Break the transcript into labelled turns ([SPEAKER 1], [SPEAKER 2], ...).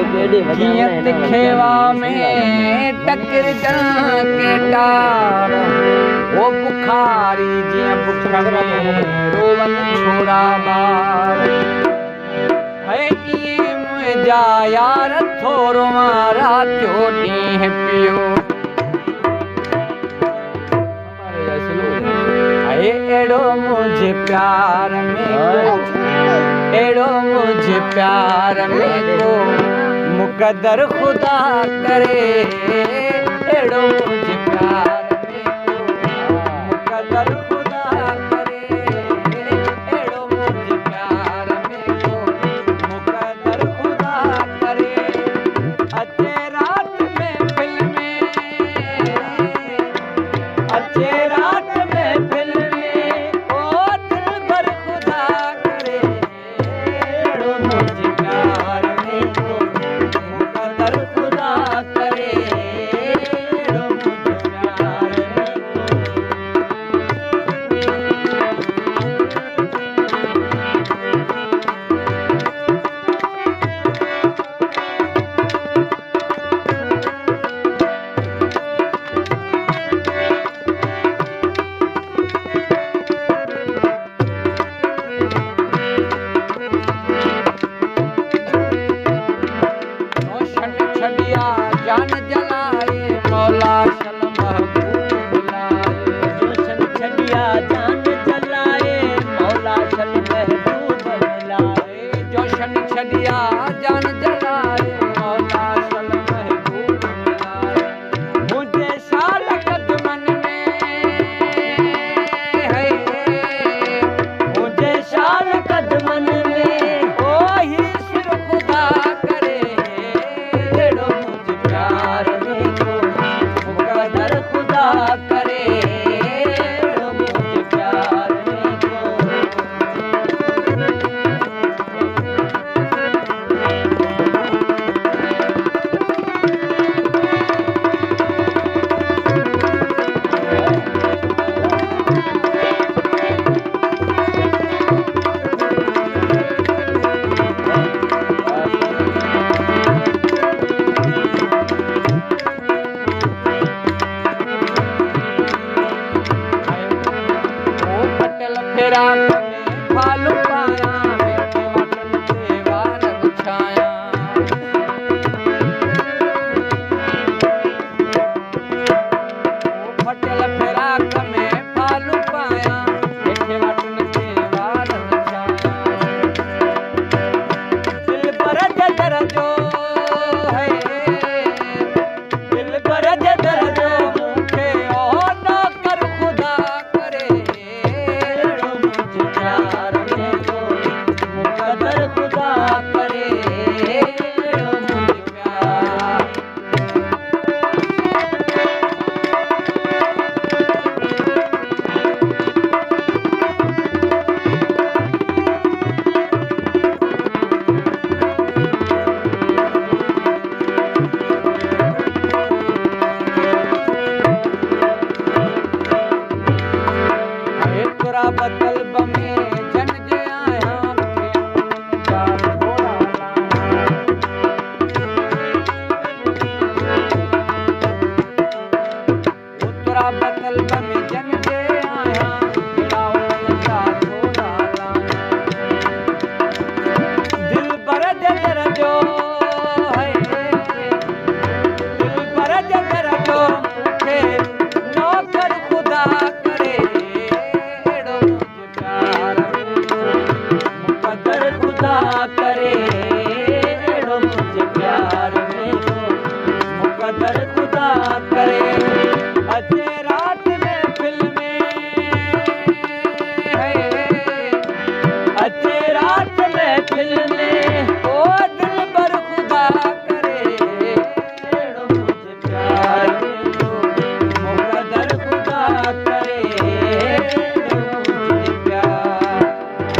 [SPEAKER 1] जियत खेवा में टकर के टार वो बुखारी जिया बुख में रोवन छोड़ा बार है ये मुझा यार थोरो मारा चोटी है पियो एड़ो मुझे प्यार में एड़ो मुझे प्यार में को मुकद्दर खुदा करे एड़ो मुझे प्यार में को मुकद्दर खुदा करे एड़ो मुझे प्यार में को मुकद्दर खुदा करे अच्छे रात में फिल्म अच्छे रात में फिल्म जान जलाए मौला सल महबूब लाए जोशन छड़िया जान जलाए मौला सल महबूब लाए जोशन छड़िया जान जलाए मौला सल महबूब लाए मुझे साल कदमन में है मुझे साल कदमन में ओ ही सिर खुदा करे करे मुझे प्यार फेरा में फालू पाया में वतन ते वार छाया